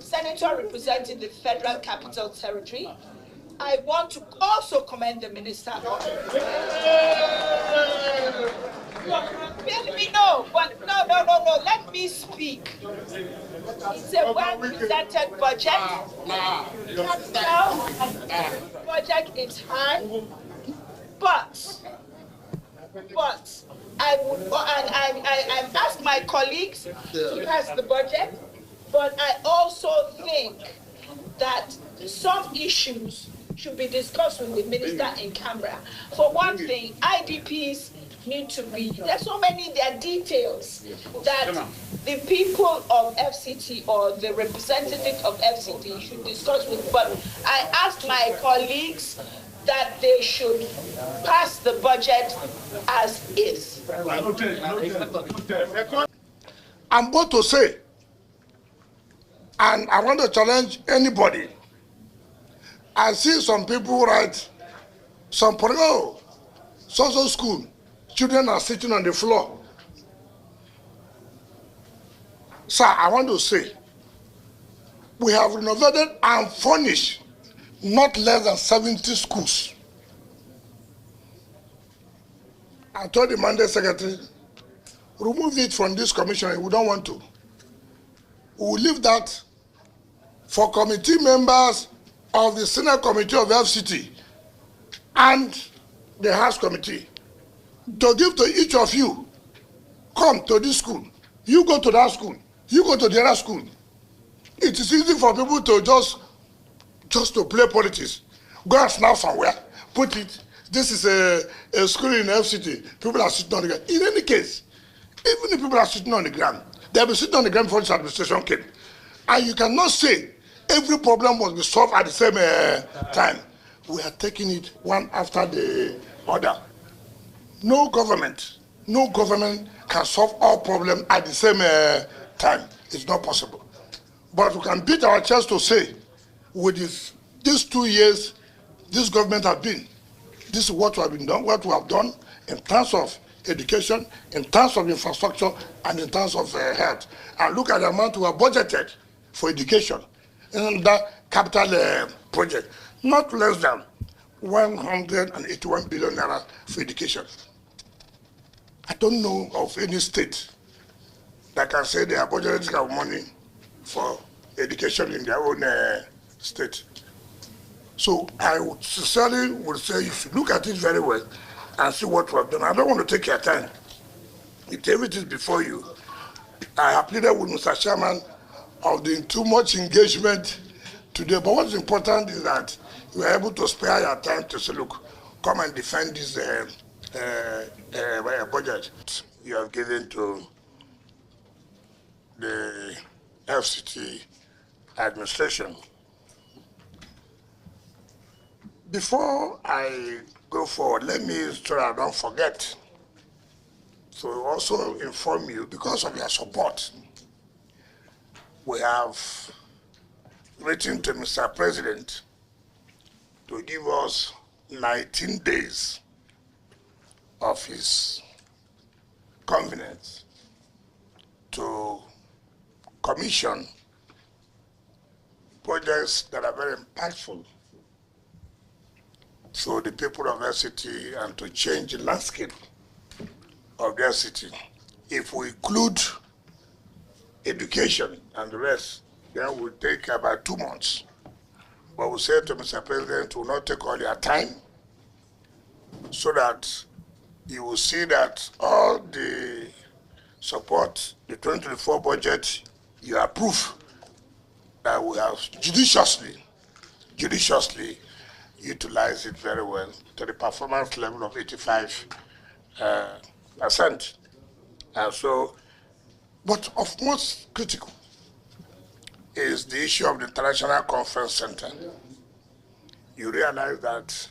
senator representing the Federal Capital Territory. I want to also commend the minister. No, let me speak. It's a well-presented budget. Budget is high, but I would, and I asked my colleagues to pass the budget, but I also think that some issues should be discussed with the minister in Canberra. For one thing, IDPs need to be, there's so many, there are details that the people of FCT or the representative of FCT should discuss with, but I asked my colleagues that they should pass the budget as is. I'm about to say, and I want to challenge anybody. I see some people write, some social school, children are sitting on the floor. Sir, I want to say, we have renovated and furnished not less than 70 schools. I told the Mandate Secretary, remove it from this commission, we don't want to. We will leave that for committee members of the Senate Committee of FCT and the House Committee to give to each of you. Come to this school, you go to that school, you go to the other school. It is easy for people to just to play politics. Go and snap somewhere, put it. This is a school in FCT. People are sitting on the ground. In any case, even if people are sitting on the ground, they'll be sitting on the ground before this administration came. And you cannot say every problem must be solved at the same time. We are taking it one after the other. No government can solve all problems at the same time. It's not possible. But we can beat our chest to say, with these 2 years, this government has been, this is what we have done in terms of education, in terms of infrastructure, and in terms of health. And look at the amount we have budgeted for education in that capital project, not less than 181 billion naira for education. I don't know of any state that can say they have budgeted this kind of money for education in their own state. So I would sincerely say you should look at it very well and see what we have done. I don't want to take your time. If everything is before you, I have pleaded with Mr. Chairman of the too much engagement today. But what's important is that you are able to spare your time to say, look, come and defend this budget you have given to the FCT administration. Before I go forward, let me, so I don't forget, to also inform you, because of your support, we have written to Mr. President to give us 19 days of his convenience to commission projects that are very impactful to the people of their city and to change the landscape of their city. If we include education and the rest, then it will take about 2 months. But we say to Mr. President, will not take all your time, so that you will see that all the support, the 2024 budget, you approve, that we have judiciously utilize it very well to the performance level of 85%. And so, but of most critical is the issue of the International Conference Center. You realize that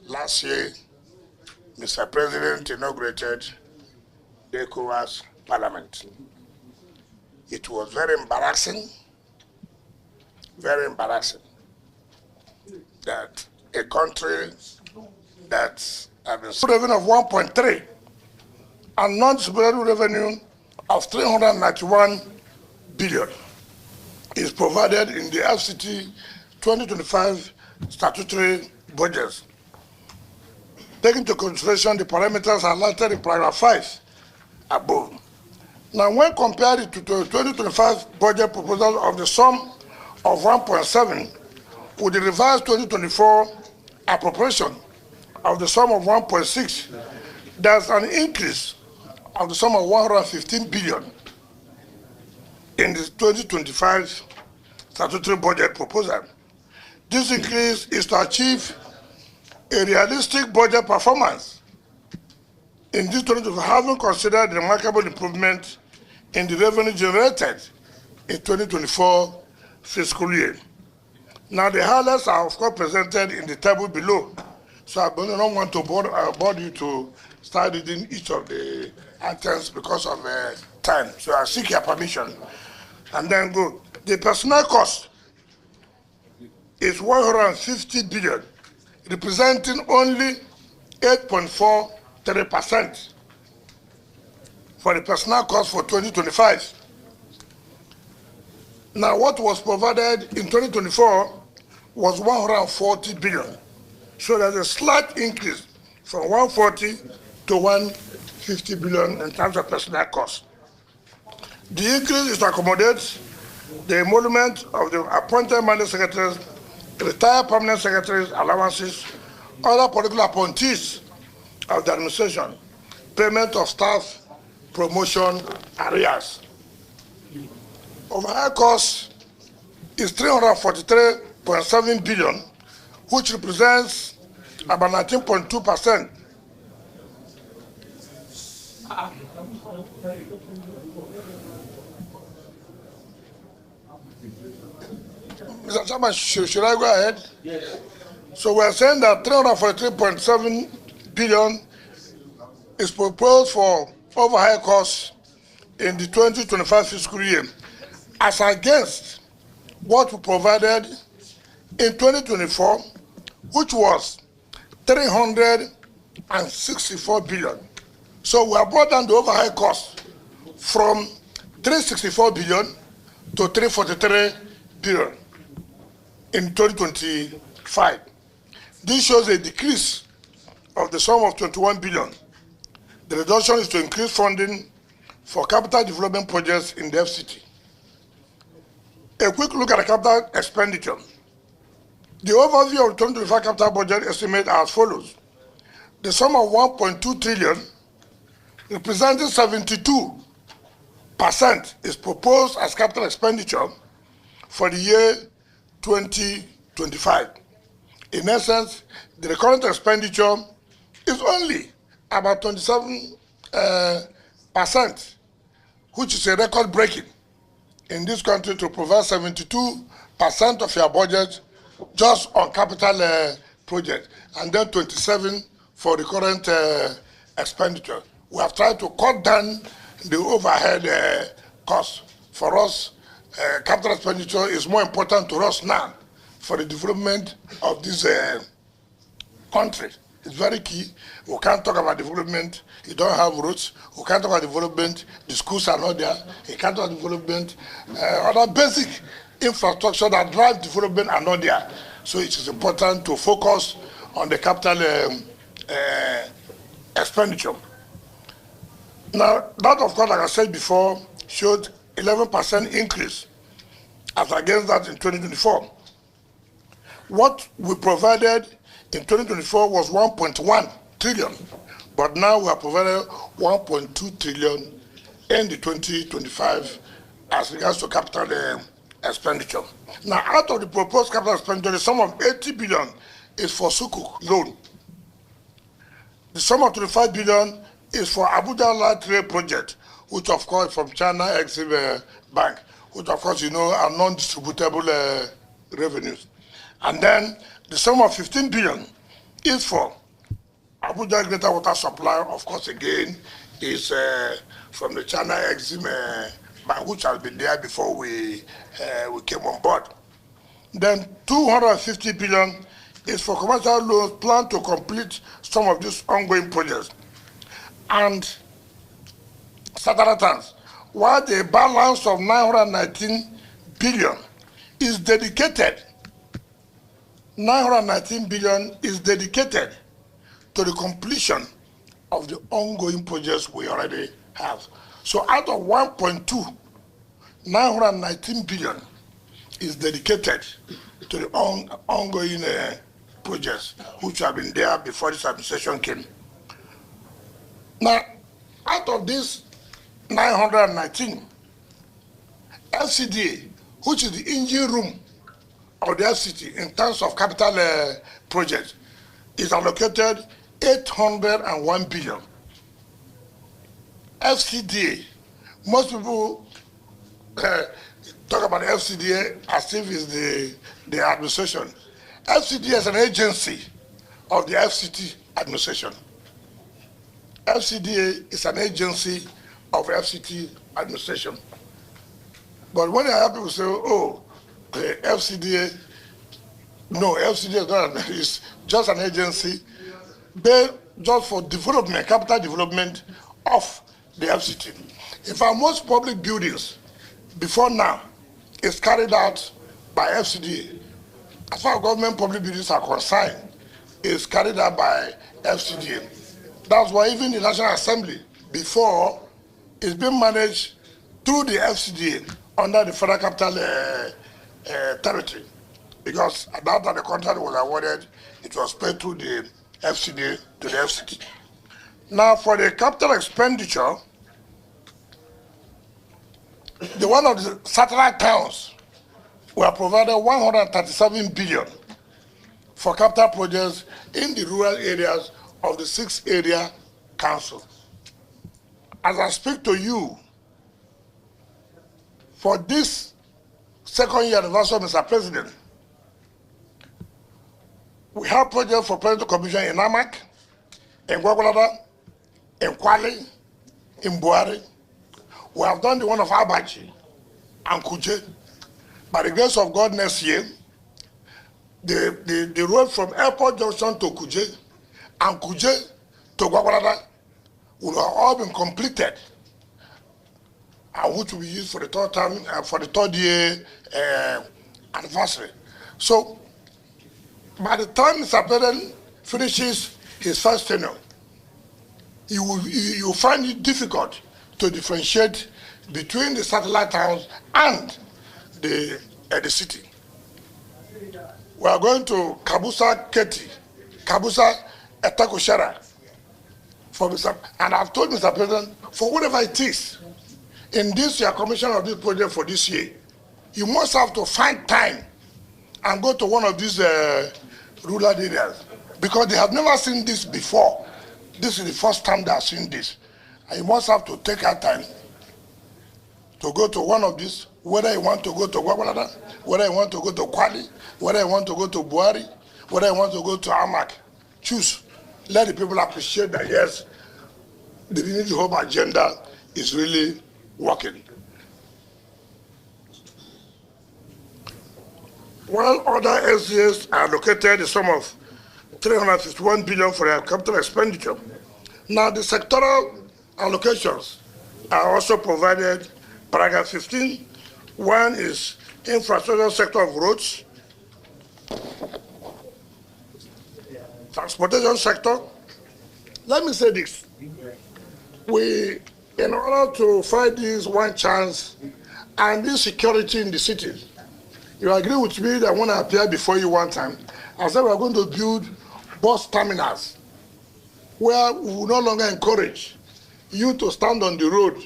last year, Mr. President inaugurated the ECOWAS Parliament. It was very embarrassing that a country that has a revenue of 1.3 and non-distributable revenue of 391 billion. is provided in the FCT 2025 statutory budgets. Taking into consideration the parameters highlighted in paragraph 5 above. Now, when compared to the 2025 budget proposal of the sum of 1.7 with the revised 2024 appropriation of the sum of 1.6, there's an increase of the sum of 115 billion in the 2025 statutory budget proposal. This increase is to achieve a realistic budget performance in this 2025, having considered the remarkable improvement in the revenue generated in 2024 fiscal year. Now, the highlights are, of course, presented in the table below. So I don't want to bore you to start reading each of the items because of time. So I seek your permission. And then go. The personnel cost is 150 billion, representing only 8.43% for the personnel cost for 2025. Now, what was provided in 2024 was 140 billion. So there's a slight increase from 140 to 150 billion in terms of personnel cost. The increase is to accommodate the emolument of the appointed mandate secretaries, retired permanent secretaries, allowances, other political appointees of the administration, payment of staff, promotion, arrears. Overhead cost is 343.7 billion, which represents about 19.2%. Mr. Chairman, should I go ahead? Yes. So we're saying that 343.7 billion is proposed for overhead costs in the 2025 fiscal year, as against what we provided in 2024, which was 364 billion. So we have brought down the overhead cost from 364 billion to 343 billion in 2025. This shows a decrease of the sum of 21 billion. The reduction is to increase funding for capital development projects in the FCT. A quick look at the capital expenditure. The overview of the 2025 capital budget estimate are as follows. The sum of 1.2 trillion, representing 72%, is proposed as capital expenditure for the year 2025. In essence, the recurrent expenditure is only about 27%, which is a record breaking in this country to provide 72% of your budget just on capital project, and then 27% for recurrent expenditure. We have tried to cut down the overhead costs. For us, capital expenditure is more important to us now for the development of this country. It's very key. We can't talk about development. You don't have roads. We can't talk about development. The schools are not there. You can't talk about development. Other basic infrastructure that drive development are not there. So it is important to focus on the capital expenditure. Now, that, of course, like I said before, showed 11% increase as against that in 2024. What we provided in 2024 was 1.1 trillion, but now we have provided 1.2 trillion in the 2025 as regards to capital expenditure. Now, out of the proposed capital expenditure, the sum of 80 billion is for Sukuk loan. The sum of 25 billion is for Abuja Light Rail project, which of course from China Exim Bank, which of course you know are non-distributable revenues. And then the sum of 15 billion is for Abuja Greater Water Supply, of course again, is from the China Exim Bank, which has been there before we came on board. Then 250 billion is for commercial loans planned to complete some of these ongoing projects. And Sataratan, while the balance of 919 billion is dedicated, 919 billion is dedicated to the completion of the ongoing projects we already have. So out of 1.2, 919 billion is dedicated to the ongoing projects which have been there before this administration came. Now, out of this 919, FCDA, which is the engine room of the FCT in terms of capital projects, is allocated 801 billion. FCDA, most people talk about FCDA as if it's the administration. FCDA is an agency of the FCT administration. FCDA is an agency of FCT administration. But when I hear people say, oh, FCDA, no, FCDA is not, it's just an agency based just for development, capital development of the FCT. In fact, most public buildings before now is carried out by FCDA. As far as government public buildings are concerned, is carried out by FCDA. That's why even the National Assembly before is being managed through the FCDA under the Federal Capital Territory. Because at that time the contract was awarded, it was paid through the FCDA to the FCT. Now for the capital expenditure, the one of the satellite towns were provided 137 billion for capital projects in the rural areas of the 6 area council. As I speak to you, for this second year anniversary, Mr. President, we have projects for Presidential Commission in Amak, in Gwagwalada, in Kwale, in Buhari. We have done the one of Abachi and Kuje. By the grace of God, next year, the road from Airport Junction to Kuje and Kuje to Gwagwalada will have all been completed, and which will be used for the third time, for the third year anniversary. So, by the time Mr. President finishes his first tenure, you will find it difficult to differentiate between the satellite towns and the city. We are going to Kabusa Keti, Kabusa Etakoshara, and I've told Mr. President, for whatever it is, in this year commission of this project for this year, you must have to find time and go to one of these rural areas, because they have never seen this before. This is the first time they have seen this. And you must have to take our time to go to one of these, whether you want to go to Gwagwalada, whether you want to go to Kwale, whether you want to go to Buhari, whether you want to go to Amak. Choose. Let the people appreciate that, yes, the Unity Home agenda is really working. While other SCAs are allocated the sum of 351 billion for their capital expenditure, now the sectoral allocations are also provided. Paragraph 15, one is infrastructure sector of roads, transportation sector. Let me say this. In order to fight this one chance and this security in the city, you agree with me that when I appeared before you one time, I said we are going to build bus terminals where we will no longer encourage you to stand on the road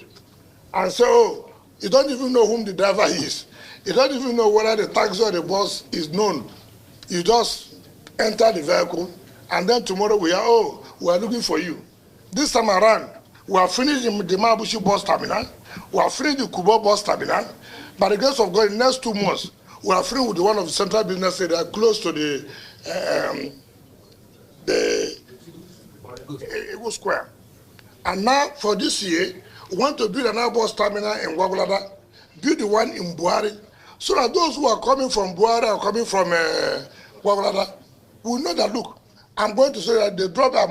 and say, oh, you don't even know whom the driver is. You don't even know whether the taxi or the bus is known. You just enter the vehicle, and then tomorrow we are looking for you. This time around, we have finished the Mabushi bus terminal, we have finished the Kubo bus terminal. By the grace of God, in the next 2 months, we are finished with one of the central business areas close to the Ego Square. And now, for this year, we want to build another bus terminal in Gwagwalada, build the one in Buhari, so that those who are coming from Buhari or coming from Gwagwalada will know that, look, I'm going to say that they drop their